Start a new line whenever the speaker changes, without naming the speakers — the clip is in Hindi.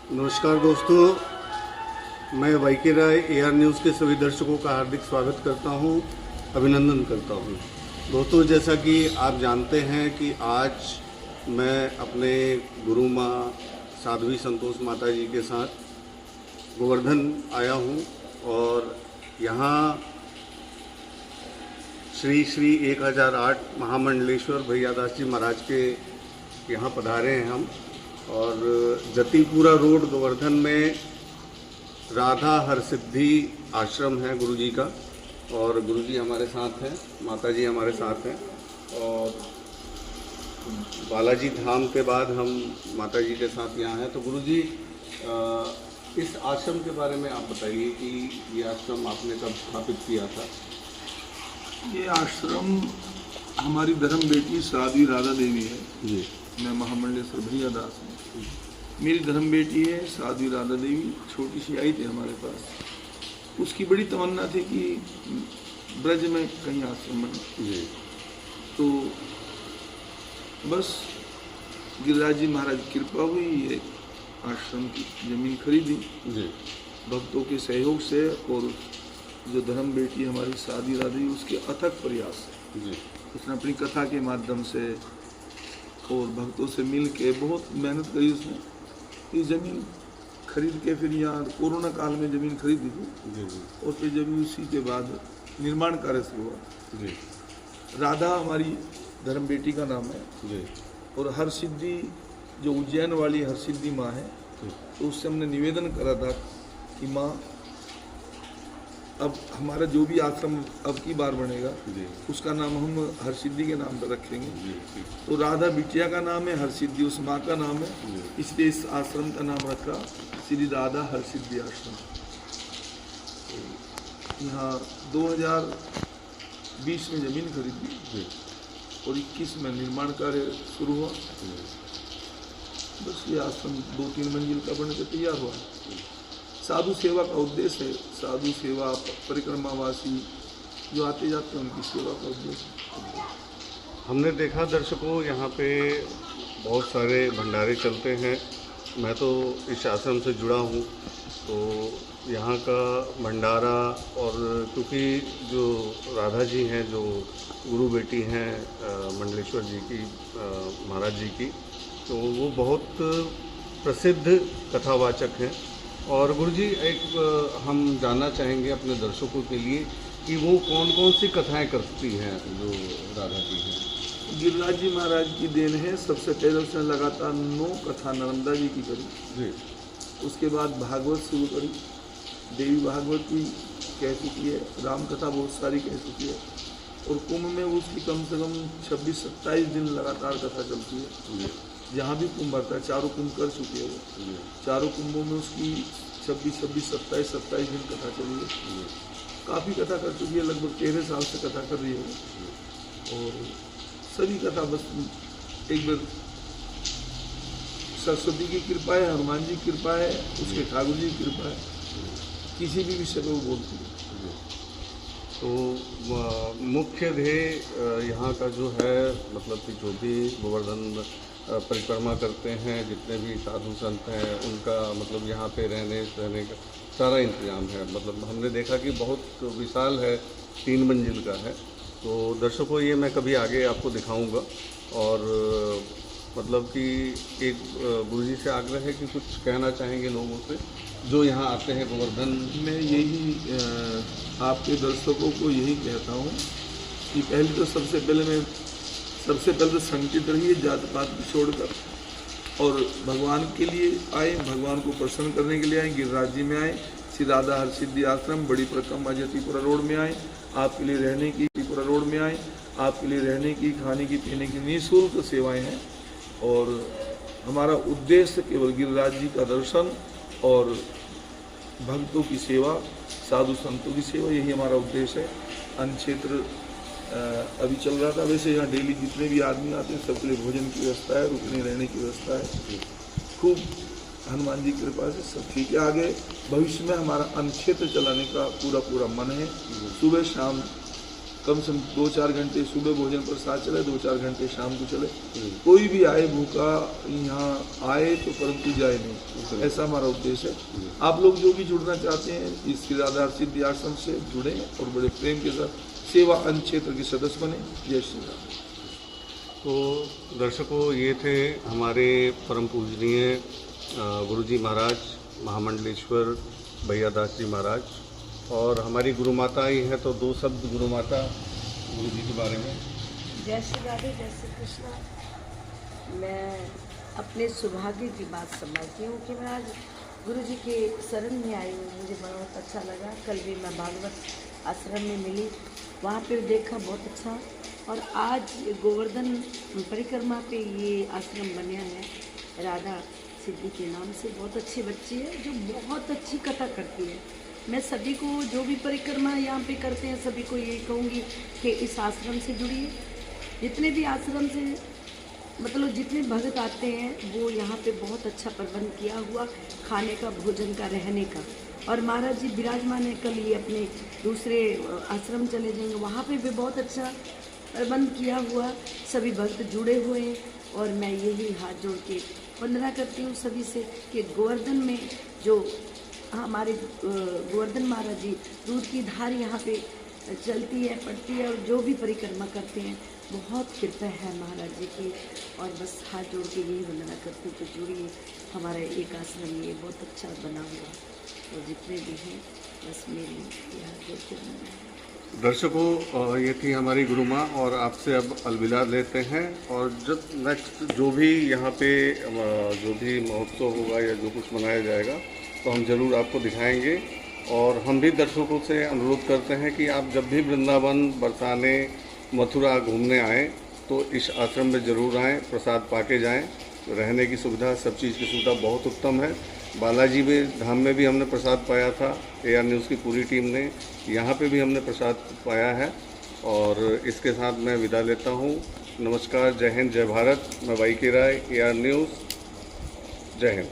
नमस्कार दोस्तों, मैं वाईके राय AR न्यूज़ के सभी दर्शकों का हार्दिक स्वागत करता हूं, अभिनंदन करता हूं। दोस्तों, जैसा कि आप जानते हैं कि आज मैं अपने गुरु माँ साध्वी संतोष माता जी के साथ गोवर्धन आया हूं और यहाँ श्री श्री 1008 महामंडलेश्वर भैयादास जी महाराज के यहाँ पधारे हैं हम। और जतीपुरा रोड गोवर्धन में राधा हरसिद्धि आश्रम है गुरुजी का, और गुरुजी हमारे साथ हैं, माता जी हमारे साथ हैं। और बालाजी धाम के बाद हम माता जी के साथ यहाँ हैं। तो गुरुजी, इस आश्रम के बारे में आप बताइए कि ये आश्रम आपने कब स्थापित किया था?
ये आश्रम हमारी धर्म बेटी साध्वी राधा देवी है
जी।
मैं महामंडलेश्वर भैयादास हूँ। मेरी धर्म बेटी है साध्वी राधा देवी। छोटी सी आई थी हमारे पास। उसकी बड़ी तमन्ना थी कि ब्रज में कहीं आश्रम बने।
जी।
तो बस गिरिराज जी महाराज की कृपा हुई, ये आश्रम की जमीन खरीदी
जी।
भक्तों के सहयोग से, और जो धर्म बेटी हमारी साध्वी राधा देवी उसके अथक प्रयास से
जी।
उसने अपनी कथा के माध्यम से और भक्तों से मिल के बहुत मेहनत करी। उसने ये ज़मीन खरीद के फिर यहाँ कोरोना काल में ज़मीन खरीदी थी
जी। जी।
और फिर जब उसी के बाद निर्माण कार्य शुरू हुआ।
जी।
राधा हमारी धर्म बेटी का नाम है।
जी।
और हरसिद्धि जो उज्जैन वाली हरसिद्धि माँ है, तो उससे हमने निवेदन करा था कि माँ, अब हमारा जो भी आश्रम अब की बार बनेगा उसका नाम हम हरसिद्धि के नाम पर रखेंगे। तो राधा बिटिया का नाम है, हरसिद्धि उस माँ का नाम है, इसलिए इस आश्रम का नाम रखा श्री राधा हरसिद्धि आश्रम। यहाँ 2020 में ज़मीन खरीदी और 21 में निर्माण कार्य शुरू हुआ। बस ये आश्रम 2-3 मंजिल का बनकर तैयार हुआ। साधु सेवा का उद्देश्य है, साधु सेवा, परिक्रमावासी जो आते जाते हैं उनकी सेवा का उद्देश्य।
हमने देखा दर्शकों, यहाँ पे बहुत सारे भंडारे चलते हैं। मैं तो इस आश्रम से जुड़ा हूँ, तो यहाँ का भंडारा, और क्योंकि जो राधा जी हैं, जो गुरु बेटी हैं मंडलेश्वर जी की, महाराज जी की, तो वो बहुत प्रसिद्ध कथावाचक हैं। और गुरुजी, एक हम जानना चाहेंगे अपने दर्शकों के लिए कि वो कौन कौन सी कथाएं करती हैं जो राधा की हैं?
गिरिराज जी महाराज की देन है। सबसे पहले उसने लगातार 9 कथा नर्मदा जी की करी
जी। उसके
बाद भागवत शुरू करी, देवी भागवत की कह चुकी है, राम कथा बहुत सारी कह चुकी है, और कुंभ में उसकी कम से कम 26-27 दिन लगातार कथा चलती है। जहाँ भी कुंभ भरता है, चारों कुंभ कर चुकी है वो। चारों कुंभों में उसकी 26-27 दिन कथा चली है। काफ़ी कथा कर चुकी है, लगभग 13 साल से कथा कर रही है वो। और सभी कथा बस एक बार सरस्वती की कृपा है, हनुमान जी की कृपा है, उसके ठाकुर जी की कृपा है, किसी भी विषय पर वो बोलती है।
तो मुख्य ध्येय यहाँ का जो है, मतलब कि जो भी गोवर्धन परिक्रमा करते हैं, जितने भी साधु संत हैं, उनका मतलब यहाँ पे रहने का सारा इंतजाम है। मतलब हमने देखा कि बहुत विशाल है, 3 मंजिल का है। तो दर्शकों, ये मैं कभी आगे आपको दिखाऊंगा। और मतलब कि एक गुरुजी से आग्रह है कि कुछ कहना चाहेंगे लोगों से जो यहाँ आते हैं गोवर्धन।
मैं यही आपके दर्शकों को यही कहता हूँ कि पहले तो सबसे पहले तो संकित रहिए, जात पात छोड़कर, और भगवान के लिए आए, भगवान को प्रसन्न करने के लिए आए। गिरिराज जी में आए, श्री राधा हरसिद्धि आश्रम बड़ी परिक्रमा जतीपुरा रोड में आए। आपके लिए रहने की त्रिपुरा रोड में आए, आपके लिए रहने की, खाने की, पीने की निःशुल्क सेवाएं हैं। और हमारा उद्देश्य केवल गिरिराज जी का दर्शन और भक्तों की सेवा, साधु संतों की सेवा, यही हमारा उद्देश्य है। अन्य क्षेत्र अभी चल रहा था। वैसे यहाँ डेली जितने भी आदमी आते हैं सबके लिए भोजन की व्यवस्था है, रुकने रहने की व्यवस्था है। खूब हनुमान जी की कृपा से सब ठीक है। आगे भविष्य में हमारा अन्य क्षेत्र चलाने का पूरा मन है। सुबह शाम कम से कम 2-4 घंटे सुबह भोजन प्रसाद चले, 2-4 घंटे शाम को चले। कोई भी आए भूखा यहाँ आए तो परंतु जाए नहीं, ऐसा हमारा उद्देश्य है। आप लोग जो भी जुड़ना चाहते हैं इस गिरधार सिद्धि आश्रम से जुड़ें और बड़े प्रेम के साथ सेवा अन्य क्षेत्र के सदस्य बने। जय श्री राम।
तो दर्शकों, ये थे हमारे परम पूजनीय गुरुजी महाराज महामंडलेश्वर भैया दास जी महाराज, और हमारी गुरु माता ही हैं, तो 2 शब्द गुरु माता गुरु जी के बारे में।
जय श्री राधे, जय श्री कृष्णा। मैं अपने सौभाग्य की बात समझती हूँ कि मैं आज गुरु जी के शरण में आई हूँ। मुझे बहुत अच्छा लगा। कल भी मैं भागवत आश्रम में मिली, वहाँ पे देखा बहुत अच्छा। और आज गोवर्धन परिक्रमा पे ये आश्रम बना है राधा सिद्धि के नाम से। बहुत अच्छे बच्चे हैं जो बहुत अच्छी कथा करती है। मैं सभी को जो भी परिक्रमा यहाँ पे करते हैं सभी को यही कहूँगी कि इस आश्रम से जुड़िए। जितने भी आश्रम से मतलब जितने भक्त आते हैं वो यहाँ पे बहुत अच्छा प्रबंध किया हुआ खाने का, भोजन का, रहने का। और महाराज जी विराजमान है। कल ये अपने दूसरे आश्रम चले जाएंगे, वहाँ पे भी बहुत अच्छा प्रबंध किया हुआ। सभी भक्त जुड़े हुए हैं और मैं यही हाथ जोड़ के वंदना करती हूँ सभी से कि गोवर्धन में जो हमारे गोवर्धन महाराज जी दूध की धार यहाँ पे चलती है, पड़ती है, और जो भी परिक्रमा करते हैं बहुत कृपा है महाराज जी की। और बस हाथ जोड़ के यही वंदना करती हूँ कि जुड़िए हमारा एक आश्रम ये बहुत अच्छा बना हुआ, और जितने भी हैं बस मेरी यहाँ जोड़ के वंदना है।
दर्शकों, ये थी हमारी गुरु माँ, और आपसे अब अलविदा लेते हैं। और जब नेक्स्ट जो भी यहाँ पे जो भी महोत्सव होगा या जो कुछ मनाया जाएगा तो हम ज़रूर आपको दिखाएंगे। और हम भी दर्शकों से अनुरोध करते हैं कि आप जब भी वृंदावन, बरसाने, मथुरा घूमने आएँ तो इस आश्रम में ज़रूर आएँ, प्रसाद पाके जाएँ। रहने की सुविधा, सब चीज़ की सुविधा बहुत उत्तम है। बालाजी में धाम में भी हमने प्रसाद पाया था, AR न्यूज़ की पूरी टीम ने। यहाँ पे भी हमने प्रसाद पाया है। और इसके साथ मैं विदा लेता हूँ। नमस्कार, जय हिंद, जय भारत। मैं वाई के राय, AR न्यूज़। जय हिंद।